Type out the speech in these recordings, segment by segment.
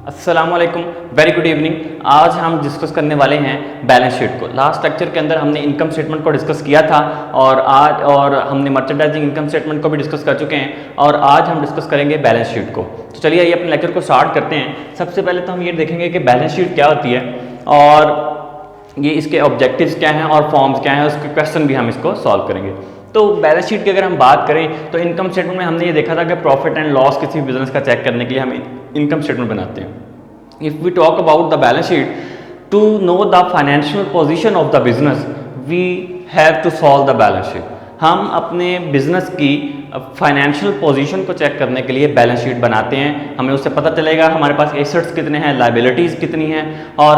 अस्सलाम वालेकुम, very good evening. आज हम डिस्कस करने वाले हैं बैलेंस शीट को। लास्ट लेक्चर के अंदर हमने इनकम स्टेटमेंट को डिस्कस किया था और हमने मर्चेंडाइजिंग इनकम स्टेटमेंट को भी डिस्कस कर चुके हैं और आज हम डिस्कस करेंगे बैलेंस शीट को। तो चलिए आइए अपने लेक्चर को स्टार्ट करते हैं। सबसे पहले तो हम ये देखेंगे कि बैलेंस शीट क्या होती है और ये इसके ऑब्जेक्टिव्स क्या हैं और फॉर्म्स क्या हैं, उसके क्वेश्चन भी हम इसको सॉल्व करेंगे। तो बैलेंस शीट की अगर हम बात करें तो इनकम स्टेटमेंट में हमने ये देखा था कि प्रॉफिट एंड लॉस किसी बिजनेस का चेक करने के लिए हम इनकम स्टेटमेंट बनाते हैं। If we talk about the balance sheet to know the financial position of the business we have to solve the balance sheet. हम अपने बिजनेस की फाइनेंशियल पोजीशन को चेक करने के लिए बैलेंस शीट बनाते हैं। हमें उससे पता चलेगा हमारे पास एसेट्स कितने हैं, लायबिलिटीज़ कितनी हैं और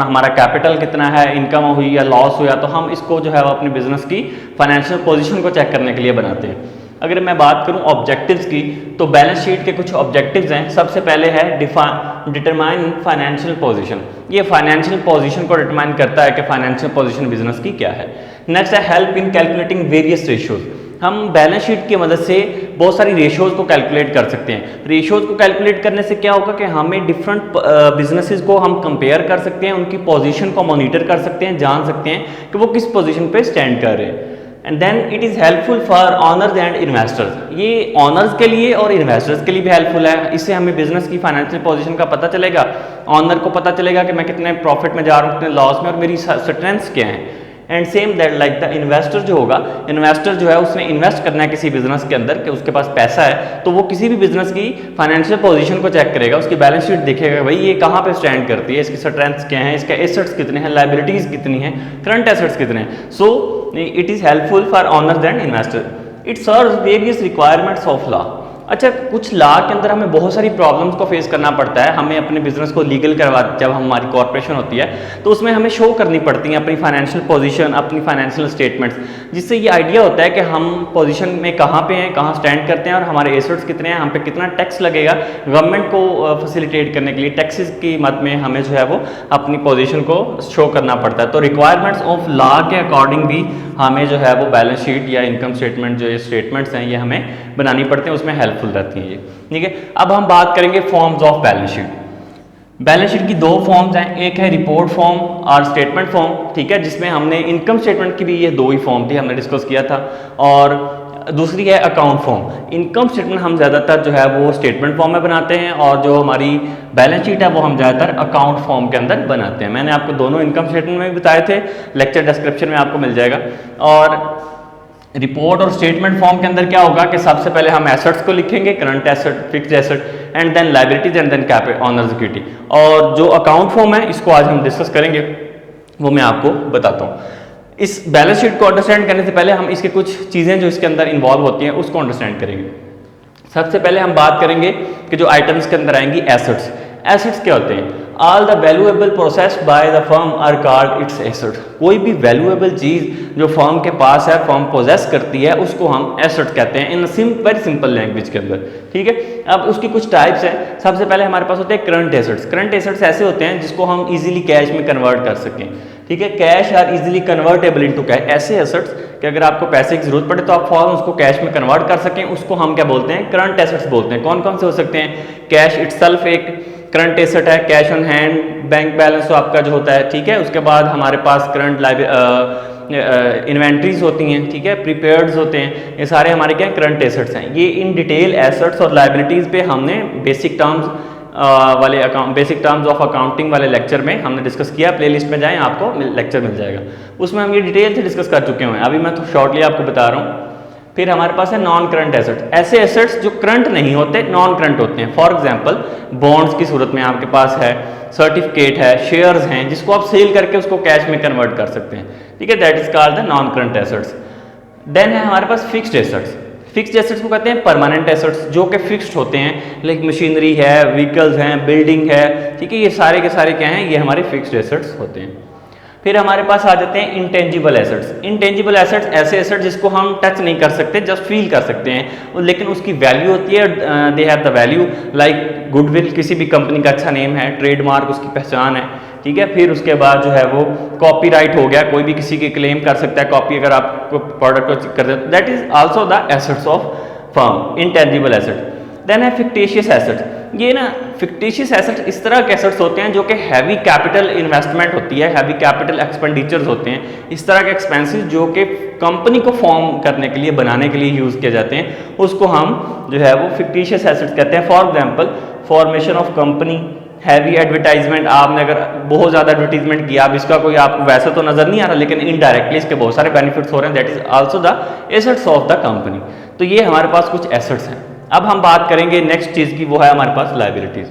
हमारा कैपिटल कितना है, इनकम हुई या लॉस हुआ, तो हम इसको जो है वो अपने बिजनेस की फाइनेंशियल पोजीशन को चेक करने के लिए बनाते हैं। अगर मैं बात करूं ऑब्जेक्टिव्स की तो बैलेंस शीट के कुछ ऑब्जेक्टिव्स हैं। सबसे पहले है डिटरमाइन फाइनेंशियल पोजीशन। ये फाइनेंशियल पोजीशन को डिटरमाइन करता है कि फाइनेंशियल पोजीशन बिजनेस की क्या है। नेक्स्ट है help in calculating various ratios. हम बैलेंस शीट की मदद से बहुत सारी रेशियोज को कैलकुलेट कर सकते हैं। रेशियोज को कैलकुलेट करने से क्या होगा कि हमें डिफरेंट बिजनेसेस को हम कंपेयर कर सकते हैं, उनकी पोजीशन को मॉनिटर कर सकते हैं, जान सकते हैं कि वो किस पोजीशन पे स्टैंड कर रहे हैं। And then it is helpful for owners and investors. ये ऑनर्स के लिए और इन्वेस्टर्स के लिए भी हेल्पफुल है। इससे हमें बिजनेस की फाइनेंशियल पोजीशन का पता चलेगा, ऑनर को पता चलेगा कि मैं कितने प्रॉफिट में जा रहा हूँ, कितने लॉस में और मेरी स्ट्रेंथ्स क्या हैं। And same that like the investor जो होगा, इन्वेस्टर जो है उसने इन्वेस्ट करना है किसी बिजनेस के अंदर कि उसके पास पैसा है, तो वो किसी भी बिजनेस की फाइनेंशियल पोजीशन को चेक करेगा, उसकी बैलेंस शीट देखेगा भाई ये कहाँ पे स्टैंड करती है, इसकी स्ट्रेंथ्स क्या हैं, इसके एसेट्स कितने हैं, लायबिलिटीज़ कितनी हैं, करंट एसेट्स कितने हैं। So it is helpful for owners and investor. It serves various requirements of law. अच्छा, कुछ लॉ के अंदर हमें बहुत सारी प्रॉब्लम्स को फेस करना पड़ता है। हमें अपने बिजनेस को लीगल करवा, जब हमारी कॉर्पोरेशन होती है तो उसमें हमें शो करनी पड़ती है अपनी फाइनेंशियल पोजीशन, अपनी फाइनेंशियल स्टेटमेंट्स, जिससे ये आइडिया होता है कि हम पोजीशन में कहाँ पे हैं, कहाँ स्टैंड करते हैं और हमारे एसेट्स कितने हैं, हम पे कितना टैक्स लगेगा। गवर्नमेंट को फैसिलिटेट करने के लिए टैक्सेस की मद में हमें जो है वो अपनी पोजीशन को शो करना पड़ता है। तो रिक्वायरमेंट्स ऑफ लॉ के अकॉर्डिंग भी हमें जो है वो बैलेंस शीट या इनकम स्टेटमेंट जो ये स्टेटमेंट्स हैं ये हमें बनानी पड़ती हैं, उसमें हेल्पफुल रहती है ये। ठीक है, अब हम बात करेंगे forms of balance sheet. Balance sheet की दो फॉर्म्स हैं, एक है रिपोर्ट फॉर्म और स्टेटमेंट फॉर्म। ठीक है, जिसमें हमने इनकम स्टेटमेंट की भी ये दो ही फॉर्म थी, हमने डिस्कस किया था। और दूसरी है अकाउंट फॉर्म। इनकम स्टेटमेंट हम ज़्यादातर जो है वो स्टेटमेंट फॉर्म में बनाते हैं और जो हमारी बैलेंस शीट है वो हम ज़्यादातर अकाउंट फॉर्म के अंदर बनाते हैं। मैंने आपको दोनों इनकम स्टेटमेंट में भी बताए थे, लेक्चर डिस्क्रिप्शन में आपको मिल जाएगा। और रिपोर्ट और स्टेटमेंट फॉर्म के अंदर क्या होगा कि सबसे पहले हम एसेट्स को लिखेंगे, current asset, fixed asset, and then liabilities and then capital, owners equity. और जो अकाउंट फॉर्म है इसको आज हम डिस्कस करेंगे, वो मैं आपको बताता हूँ। इस बैलेंस शीट को अंडरस्टैंड करने से पहले हम इसके कुछ चीज़ें जो इसके अंदर इन्वॉल्व होती हैं उसको अंडरस्टैंड करेंगे। सबसे पहले हम बात करेंगे कि जो आइटम्स के अंदर आएंगी एसेट्स। एसेट्स क्या होते हैं? All the valuable process by the firm are called its asset. कोई भी वैल्यूएबल चीज़ जो फर्म के पास है, फर्म पोजेस करती है, उसको हम एसेट कहते हैं इन वेरी सिंपल लैंग्वेज के अंदर। ठीक है, अब उसकी कुछ टाइप्स हैं। सबसे पहले हमारे पास होते हैं करंट एसेट्स। करंट एसेट्स ऐसे होते हैं जिसको हम इजीली कैश में कन्वर्ट कर सकें। ठीक है, cash are easily convertible into cash. ऐसे एसेट्स कि अगर आपको पैसे की जरूरत पड़े तो आप फौरन उसको कैश में कन्वर्ट कर सकें, उसको हम क्या बोलते हैं? करंट एसेट्स बोलते हैं। कौन कौन से हो सकते हैं? कैश इटसेल्फ एक करंट एसेट है, cash on hand, bank balance तो आपका जो होता है। ठीक है, उसके बाद हमारे पास करंट इन्वेंट्रीज होती हैं। ठीक है, प्रीपेयर्ड्स होते हैं, ये सारे हमारे क्या करंट एसेट्स हैं। ये इन डिटेल एसेट्स और लायबिलिटीज़ पे हमने बेसिक टर्म्स ऑफ अकाउंटिंग वाले लेक्चर में हमने डिस्कस किया। प्लेलिस्ट में जाएं, आपको लेक्चर मिल जाएगा, उसमें हम ये डिटेल से डिस्कस कर चुके हैं। अभी मैं तो शॉर्टली आपको बता रहा हूँ। फिर हमारे पास है नॉन करंट एसेट्स। ऐसे एसेट्स जो करंट नहीं होते, नॉन करंट होते हैं। फॉर एग्जांपल बॉन्ड्स की सूरत में आपके पास है, सर्टिफिकेट है, शेयर्स हैं, जिसको आप सेल करके उसको कैश में कन्वर्ट कर सकते हैं। ठीक है, that is called the non current assets. Then है हमारे पास फिक्स्ड एसेट्स। फिक्स्ड एसेट्स को कहते हैं परमानेंट एसेट्स, जो कि फिक्स्ड होते हैं, लाइक मशीनरी है, व्हीकल्स हैं, बिल्डिंग है। ठीक है, ये सारे के सारे क्या हैं? ये हमारे फिक्स्ड एसेट्स होते हैं। फिर हमारे पास आ जाते हैं इंटेंजिबल एसेट्स। इंटेंजिबल एसेट्स ऐसे एसेट्स जिसको हम टच नहीं कर सकते, जस्ट फील कर सकते हैं, लेकिन उसकी वैल्यू होती है। They have the value, like goodwill, किसी भी कंपनी का अच्छा नेम है, ट्रेडमार्क उसकी पहचान है। ठीक है, फिर उसके बाद जो है वो कॉपीराइट हो गया, कोई भी किसी की क्लेम कर सकता है कॉपी, अगर आप प्रोडक्ट को कर देते, that is also the assets of firm, intangible asset. Then है फिक्टिशियस एसेट्स। ये ना फिक्टिशियस एसेट्स इस तरह के एसेट्स होते हैं जो कि हैवी कैपिटल इन्वेस्टमेंट होती है, हैवी कैपिटल एक्सपेंडिचर्स होते हैं, इस तरह के एक्सपेंसेस जो कि कंपनी को फॉर्म करने के लिए, बनाने के लिए यूज़ किए जाते हैं, उसको हम जो है वो फिक्टिशियस एसेट्स कहते हैं। For example formation of company, heavy advertisement, आपने अगर बहुत ज़्यादा एडवर्टीजमेंट किया, अब इसका कोई आपको वैसे तो नज़र नहीं आ रहा लेकिन इनडायरेक्टली इसके बहुत सारे बेनिफिट्स हो रहे हैं, that is also the assets of the company. तो ये हमारे पास कुछ एसेट्स हैं। अब हम बात करेंगे नेक्स्ट चीज़ की, वो है हमारे पास लायबिलिटीज़।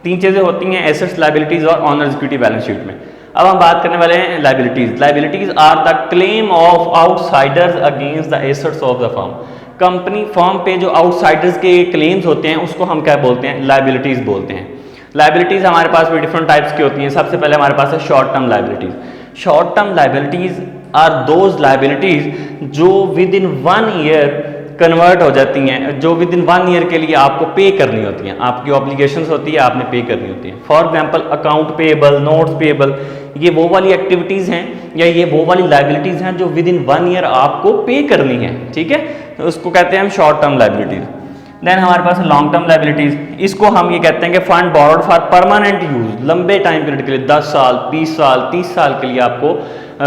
तीन चीज़ें होती हैं एसेट्स, लायबिलिटीज़ और ऑनर्स इक्विटी बैलेंस शीट में। अब हम बात करने वाले हैं liabilities. Liabilities are the claim of outsiders against the assets of the firm. Company firm पे जो आउटसाइडर्स के क्लेम्स होते हैं उसको हम क्या बोलते हैं? लायबिलिटीज़ बोलते हैं। लायबिलिटीज़ हमारे पास भी डिफरेंट टाइप्स की होती हैं। सबसे पहले हमारे पास है short term liabilities. Short term liabilities are those liabilities जो विद इन 1 ईयर कन्वर्ट हो जाती हैं, जो विद इन 1 ईयर के लिए आपको पे करनी होती हैं, आपकी ऑब्लिगेशंस होती है, आपने पे करनी होती है। For example account payable, notes payable, ये वो वाली एक्टिविटीज़ हैं या ये वो वाली लायबिलिटीज़ हैं जो विद इन 1 ईयर आपको पे करनी है, ठीक है, तो उसको कहते हैं हम शॉर्ट टर्म लायबिलिटीज़। देन हमारे पास लॉन्ग टर्म लायबिलिटीज़, इसको हम ये कहते हैं कि fund borrowed for permanent use, लंबे टाइम पीरियड के लिए 10 साल, 20 साल, 30 साल के लिए आपको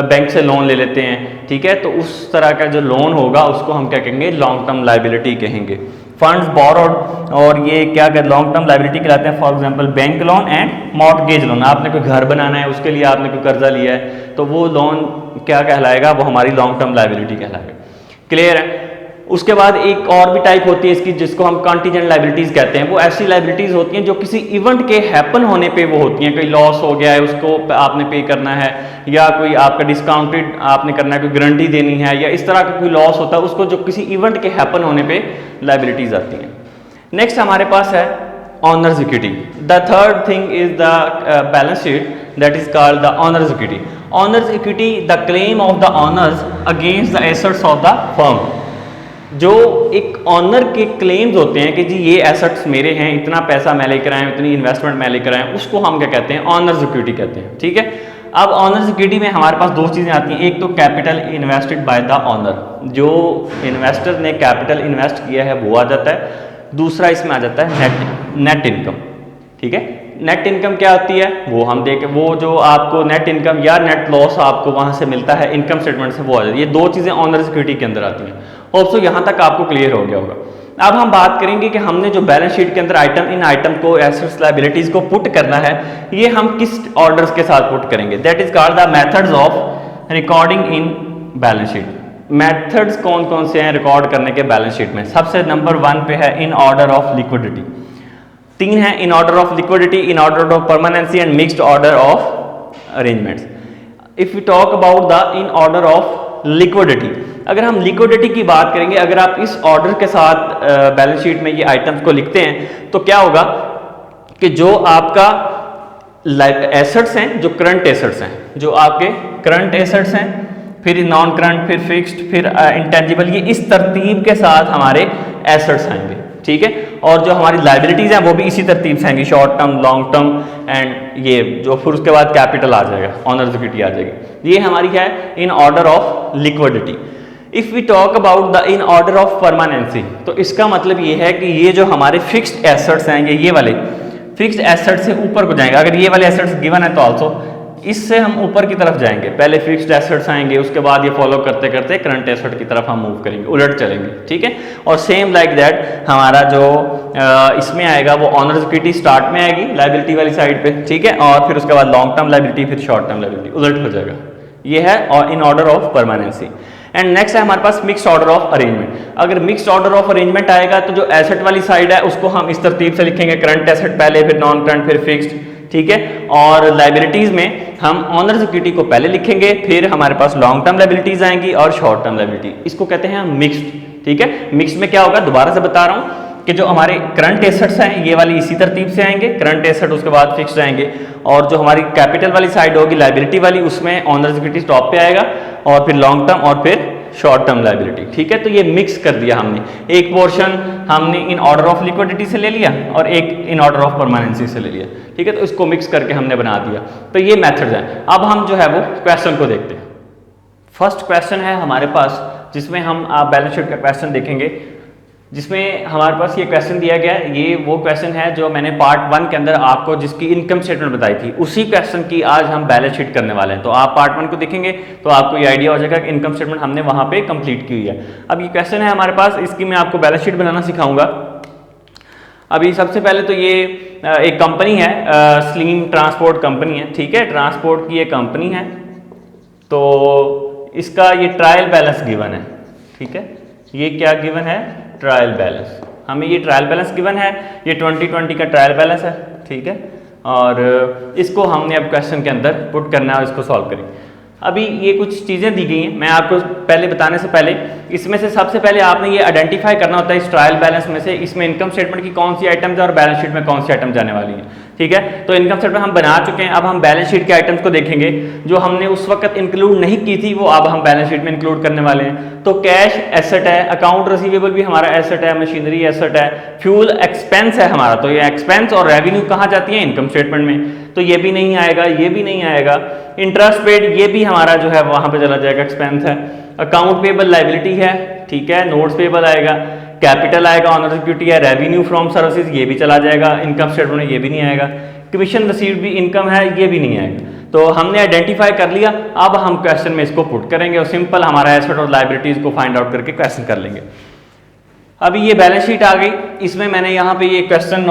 बैंक से लोन ले लेते हैं, ठीक है, तो उस तरह का जो लोन होगा उसको हम क्या कहेंगे? लॉन्ग टर्म लायबिलिटी कहेंगे। फंड्स बोरोड, और ये क्या कहते हैं? लॉन्ग टर्म लायबिलिटी कहलाते हैं। For example bank loan and mortgage loan. आपने कोई घर बनाना है, उसके लिए आपने कोई कर्जा लिया है, तो वो लोन क्या कहलाएगा? वो हमारी लॉन्ग टर्म लायबिलिटी कहलाएगा। क्लियर है? उसके बाद एक और भी टाइप होती है इसकी, जिसको हम कॉन्टीजेंट लायबिलिटीज़ कहते हैं। वो ऐसी लायबिलिटीज़ होती हैं जो किसी इवेंट के हैपन होने पे वो होती हैं। कोई लॉस हो गया है, उसको आपने पे करना है, या कोई आपका डिस्काउंटेड आपने करना है, कोई गारंटी देनी है, या इस तरह का कोई लॉस होता है, उसको जो किसी इवेंट के हैपन होने पे लायबिलिटीज़ आती हैं। नेक्स्ट हमारे पास है honours equity. The third thing is the balance sheet, that is called the honours equity. Honours equity the claim of the honours against the assets of the firm. जो एक honour के claims होते हैं कि जी ये एसेट्स मेरे हैं, इतना पैसा मैं लेकर आया हूं, इतनी इन्वेस्टमेंट मैं लेकर आया हूं, उसको हम क्या कहते हैं? ऑनर्स इक्विटी कहते हैं, ठीक है। अब ऑनर्स इक्विटी में हमारे पास दो चीज़ें आती हैं। एक तो capital invested by the owner, जो इन्वेस्टर ने कैपिटल इन्वेस्ट किया है वो आ जाता है। दूसरा इसमें आ जाता है नेट इनकम, ठीक है। नेट इनकम क्या होती है वो हम देखें, वो जो आपको नेट इनकम या नेट लॉस आपको वहां से मिलता है इनकम स्टेटमेंट से, वो आ जाती है। ये दो चीज़ें ऑनर्स इक्विटी के अंदर आती हैं। होप्सो यहाँ तक आपको क्लियर हो गया होगा। अब हम बात करेंगे कि हमने जो बैलेंस शीट के अंदर आइटम, इन आइटम को, एसेट्स, लायबिलिटीज को पुट करना है, ये हम किस ऑर्डर्स के साथ पुट करेंगे? That is called the methods of recording in balance sheet. Methods कौन कौन से हैं रिकॉर्ड करने के बैलेंस शीट में? सबसे नंबर 1 पे है इन ऑर्डर ऑफ लिक्विडिटी। 3 है in order of liquidity, in order of permanency and mixed order of arrangements. If you talk about the in order of liquidity, अगर हम लिक्विडिटी की बात करेंगे, अगर आप इस ऑर्डर के साथ बैलेंस शीट में ये आइटम्स को लिखते हैं तो क्या होगा कि जो आपका एसेट्स हैं, जो करंट एसेट्स हैं, जो आपके करंट एसेट्स हैं, फिर नॉन करंट, फिर फिक्स्ड, फिर इंटेंजिबल, ये इस तरतीब के साथ हमारे एसेट्स आएंगे, ठीक है। और जो हमारी लायबिलिटीज हैं वो भी इसी तरतीब से आएंगी, short term, long term and ये जो, फिर उसके बाद कैपिटल आ जाएगा, ऑनर्स इक्विटी आ जाएगी। ये हमारी क्या है? In order of liquidity. If we talk about the in order of permanency, तो इसका मतलब ये है कि ये जो हमारे फिक्स्ड एसेट्स हैं, ये वाले फिक्स्ड एसेट्स से ऊपर को जाएंगे। अगर ये वाले एसेट्स गिवन है तो आल्सो इससे हम ऊपर की तरफ जाएंगे। पहले फिक्स्ड एसेट्स आएंगे, उसके बाद ये फॉलो करते करते करंट एसेट की तरफ हम मूव करेंगे, उलट चलेंगे, ठीक है। और सेम लाइक दैट हमारा जो इसमें आएगा वो ऑनर्स इक्विटी स्टार्ट में आएगी लायबिलिटी वाली साइड पे, ठीक है, और फिर उसके बाद लॉन्ग टर्म लायबिलिटी, फिर शॉर्ट टर्म लायबिलिटी, उलट हो जाएगा। ये है और इन order of permanency. And next है हमारे पास मिक्स्ड ऑर्डर ऑफ अरेंजमेंट। अगर मिक्स्ड ऑर्डर ऑफ अरेंजमेंट आएगा तो जो एसेट वाली साइड है उसको हम इस तरतीब से लिखेंगे, करंट एसेट पहले, फिर नॉन करंट, फिर फिक्स्ड, ठीक है। और लायबिलिटीज में हम ऑनर्स इक्विटी को पहले लिखेंगे, फिर हमारे पास लॉन्ग टर्म लायबिलिटीज आएंगी और शॉर्ट टर्म लायबिलिटी। इसको कहते हैं मिक्स्ड, ठीक है। मिक्स्ड में क्या होगा, दोबारा से बता रहा हूं कि जो हमारे करंट एसेट्स हैं ये वाली इसी तरतीब से आएंगे, करंट एसेट उसके बाद फिक्स्ड आएंगे, और जो हमारी कैपिटल वाली साइड होगी लायबिलिटी वाली, उसमें ऑनर्स इक्विटी टॉप पे आएगा, और फिर लॉन्ग टर्म और फिर शॉर्ट टर्म लायबिलिटी, ठीक है। तो ये मिक्स कर दिया हमने, एक पोर्शन हमने इन ऑर्डर ऑफ लिक्विडिटी से ले लिया और एक इन ऑर्डर ऑफ परमानेंसी से ले लिया, ठीक है। तो इसको मिक्स करके हमने बना दिया। तो ये मेथड्स हैं। अब हम जो है वो क्वेश्चन को देखते हैं। फर्स्ट क्वेश्चन है हमारे पास जिसमें हम आप बैलेंस शीट का क्वेश्चन देखेंगे, जिसमें हमारे पास ये क्वेश्चन दिया गया है। ये वो क्वेश्चन है जो मैंने पार्ट 1 के अंदर आपको जिसकी इनकम स्टेटमेंट बताई थी, उसी क्वेश्चन की आज हम बैलेंस शीट करने वाले हैं। तो आप पार्ट 1 को देखेंगे तो आपको ये आइडिया हो जाएगा कि इनकम स्टेटमेंट हमने वहां पे कंप्लीट की हुई है। अब ये क्वेश्चन है हमारे पास, इसकी मैं आपको बैलेंस शीट बनाना सिखाऊंगा। अभी सबसे पहले तो ये एक कंपनी है, स्लीम ट्रांसपोर्ट कंपनी है, ठीक है, ट्रांसपोर्ट की ये कंपनी है। तो इसका ये ट्रायल बैलेंस गिवन है, ठीक है, ये क्या गिवन है, ट्रायल बैलेंस। हमें ये ट्रायल बैलेंस गिवन है, ये 2020 का ट्रायल बैलेंस है, ठीक है, और इसको हमने अब क्वेश्चन के अंदर पुट करना है और इसको सॉल्व करेंगे। अभी ये कुछ चीज़ें दी गई हैं, मैं आपको पहले बताने से पहले इसमें से सबसे पहले आपने ये आइडेंटिफाई करना होता है इस ट्रायल बैलेंस में से इसमें इनकम स्टेटमेंट की कौन सी आइटम्स है और बैलेंस शीट में कौन सी आइटम जाने वाली है, ठीक है। तो इनकम स्टेटमेंट हम बना चुके हैं, अब हम बैलेंस शीट के आइटम्स को देखेंगे जो हमने उस वक्त इंक्लूड नहीं की थी, वो अब हम बैलेंस शीट में इंक्लूड करने वाले हैं। तो कैश एसेट है, अकाउंट रिसीवेबल भी हमारा एसेट है, मशीनरी एसेट है, फ्यूल एक्सपेंस है हमारा। तो ये एक्सपेंस और रेवेन्यू कहाँ जाती है, इनकम स्टेटमेंट में, तो ये भी नहीं आएगा, ये भी नहीं आएगा। इंटरेस्ट पेड ये भी हमारा जो है वहां पे चला जाएगा, एक्सपेंस है। अकाउंट पेबल लाइबिलिटी है, ठीक है, नोट्स पेबल आएगा, कैपिटल आएगा, ऑनर इक्विटी है, रेवेन्यू फ्रॉम सर्विसेज ये भी चला जाएगा, इनकम स्टेटमेंट में ये भी नहीं आएगा। कमीशन रिसीव्ड भी इनकम है, ये भी नहीं आएगा। तो हमने आइडेंटिफाई कर लिया, अब हम क्वेश्चन में इसको पुट करेंगे और सिंपल हमारा एसेट और लाइबिलिटीज को फाइंड आउट करके क्वेश्चन कर लेंगे। अभी ये बैलेंस शीट आ गई, इसमें मैंने यहाँ पे ये क्वेश्चन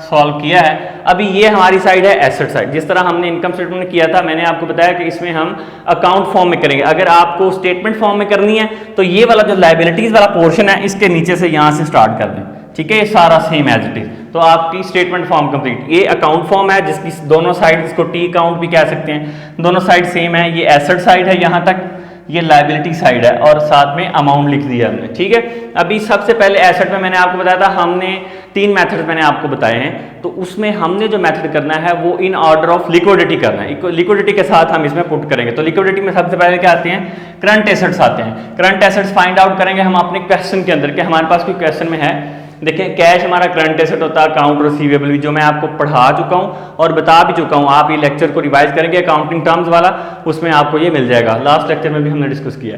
सॉल्व किया है। अभी ये हमारी साइड है एसेट साइड, जिस तरह हमने इनकम स्टेटमेंट में किया था, मैंने आपको बताया कि इसमें हम अकाउंट फॉर्म में करेंगे। अगर आपको स्टेटमेंट फॉर्म में करनी है तो ये वाला जो लाइबिलिटीज वाला पोर्शन है इसके नीचे से यहाँ से स्टार्ट कर दें, ठीक है, ये सारा सेम एज इट इज। तो आपकी स्टेटमेंट फॉर्म कंप्लीट। ये अकाउंट फॉर्म है जिसकी दोनों साइड, इसको टी अकाउंट भी कह सकते हैं, दोनों साइड सेम है। ये एसेट साइड है यहाँ तक, ये लाइबिलिटी साइड है और साथ में अमाउंट लिख दिया हमने, ठीक है। अभी सबसे पहले एसेट में मैंने आपको बताया था, हमने 3 मेथड मैंने आपको बताए हैं, तो उसमें हमने जो मेथड करना है वो इन ऑर्डर ऑफ लिक्विडिटी करना है। लिक्विडिटी के साथ हम इसमें पुट करेंगे। तो लिक्विडिटी में सबसे पहले क्या आते हैं, करंट एसेट्स आते हैं। करंट एसेट्स फाइंड आउट करेंगे हम अपने क्वेश्चन के अंदर कि हमारे पास कोई क्वेश्चन में है। देखिए कैश हमारा करंट एसेट होता है, अकाउंट रिसीवेबल भी जो मैं आपको पढ़ा चुका हूँ और बता भी चुका हूँ। आप ये लेक्चर को रिवाइज करेंगे अकाउंटिंग टर्म्स वाला, उसमें आपको ये मिल जाएगा, लास्ट लेक्चर में भी हमने डिस्कस किया।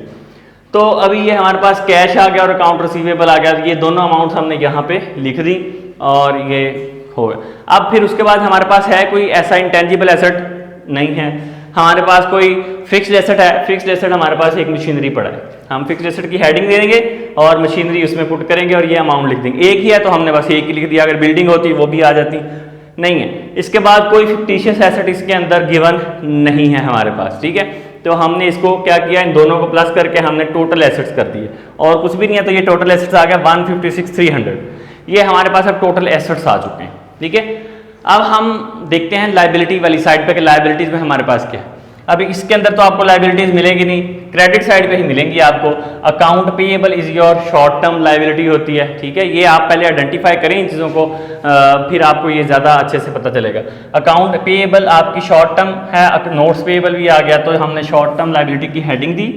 तो अभी ये हमारे पास कैश आ गया और अकाउंट रिसीवेबल आ गया, ये दोनों अमाउंट हमने यहाँ पे लिख दी और ये हो गया। अब फिर उसके बाद हमारे पास है कोई ऐसा इंटेंजिबल एसेट नहीं है, हमारे पास कोई फिक्स्ड एसेट है। फिक्स्ड एसेट हमारे पास एक मशीनरी पड़ा है, हम फिक्स्ड एसेट की हेडिंग दे देंगे और मशीनरी उसमें पुट करेंगे और ये अमाउंट लिख देंगे। एक ही है तो हमने बस एक ही लिख दिया, अगर बिल्डिंग होती वो भी आ जाती, नहीं है। इसके बाद कोई फिक्टिशियस एसेट इसके अंदर गिवन नहीं है हमारे पास, ठीक है। तो हमने इसको क्या किया, इन दोनों को प्लस करके हमने टोटल एसेट्स कर दिए और कुछ भी नहीं है। तो ये टोटल एसेट्स आ गया 156,300, ये हमारे पास अब टोटल एसेट्स आ चुके हैं, ठीक है। अब हम देखते हैं लाइबिलिटी वाली साइड पे कि लाइबिलिटीज में हमारे पास क्या है। अभी इसके अंदर तो आपको लाइबिलिटीज मिलेगी नहीं, क्रेडिट साइड पे ही मिलेंगी आपको। Account payable is your short term liability होती है, ठीक है। ये आप पहले आइडेंटिफाई करें इन चीज़ों को, फिर आपको ये ज़्यादा अच्छे से पता चलेगा। अकाउंट पेएबल आपकी शॉर्ट टर्म है, नोट्स पेएबल भी आ गया, तो हमने शॉर्ट टर्म लाइबिलिटी की हेडिंग दी,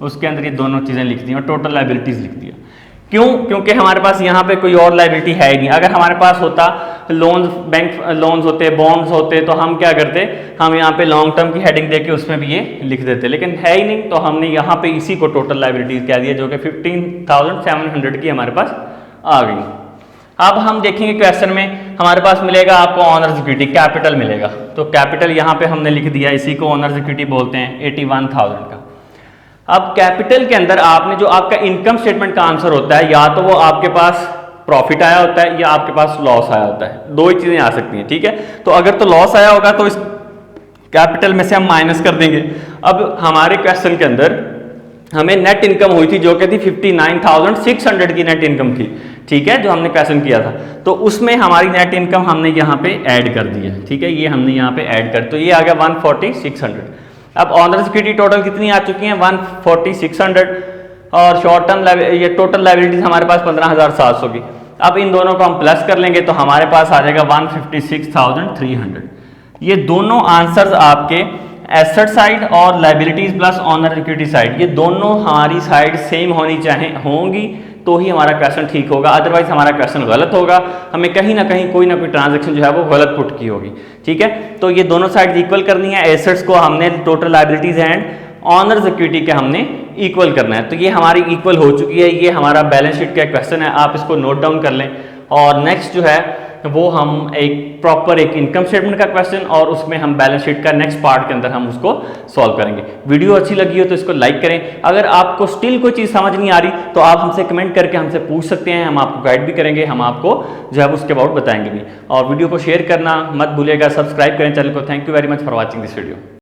उसके अंदर ये दोनों चीज़ें लिख दी और टोटल लाइबिलिटीज लिख दिया। क्यों? क्योंकि हमारे पास यहाँ पे कोई और लाइबिलिटी है ही नहीं। अगर हमारे पास होता लोन्स, बैंक लोन्स होते, बॉन्ड्स होते, तो हम क्या करते, हम यहाँ पे लॉन्ग टर्म की हेडिंग देके उसमें भी ये लिख देते, लेकिन है ही नहीं। तो हमने यहाँ पे इसी को टोटल लाइबिलिटीज कह दिया, जो कि 15,700 की हमारे पास आ गई। अब हम देखेंगे क्वेश्चन में हमारे पास मिलेगा आपको ऑनर्स इक्विटी, कैपिटल मिलेगा। तो कैपिटल यहाँ पे हमने लिख दिया, इसी को ऑनर्स इक्विटी बोलते हैं, 81,000 का। अब कैपिटल के अंदर आपने जो आपका इनकम स्टेटमेंट का आंसर होता है, या तो वो आपके पास प्रॉफिट आया होता है या आपके पास लॉस आया होता है, दो ही चीजें आ सकती हैं, ठीक है। तो अगर तो लॉस आया होगा तो इस कैपिटल में से हम माइनस कर देंगे। अब हमारे क्वेश्चन के अंदर हमें नेट इनकम हुई थी जो कि थी 59,600 की नेट इनकम थी, ठीक है, जो हमने क्वेश्चन किया था। तो उसमें हमारी नेट इनकम हमने यहाँ पे ऐड कर दी है, ठीक है, ये हमने यहाँ पे ऐड कर, तो ये आ गया 140,600। अब ऑनर्स इक्विटी टोटल कितनी आ चुकी हैं, 140,600, और शॉर्ट टर्म ये टोटल लाइबिलिटीज हमारे पास 15,700 की। अब इन दोनों को हम प्लस कर लेंगे तो हमारे पास आ जाएगा 156,300। ये दोनों आंसर्स आपके एसेट साइड और liabilities plus honour equity side, ये दोनों हमारी साइड सेम होंगी तो ही हमारा क्वेश्चन ठीक होगा, अदरवाइज हमारा क्वेश्चन गलत होगा। हमें कहीं ना कहीं कोई ना कोई ट्रांजैक्शन जो है वो गलत पुट की होगी, ठीक है। तो ये दोनों साइड इक्वल करनी है। एसेट्स को हमने total liabilities and honours equity के हमने इक्वल करना है। तो ये हमारी इक्वल हो चुकी है, ये हमारा बैलेंस शीट का क्वेश्चन है, आप इसको नोट डाउन कर लें। और नेक्स्ट जो है वो हम एक प्रॉपर एक इनकम स्टेटमेंट का क्वेश्चन और उसमें हम बैलेंस शीट का नेक्स्ट पार्ट के अंदर हम उसको सॉल्व करेंगे। वीडियो अच्छी लगी हो तो इसको लाइक करें। अगर आपको स्टिल कोई चीज़ समझ नहीं आ रही तो आप हमसे कमेंट करके हमसे पूछ सकते हैं, हम आपको गाइड भी करेंगे, हम आपको जो है उसके अबाउट बताएंगे भी। और वीडियो को शेयर करना मत भूलिएगा, सब्सक्राइब करें चैनल को। Thank you very much for watching this video.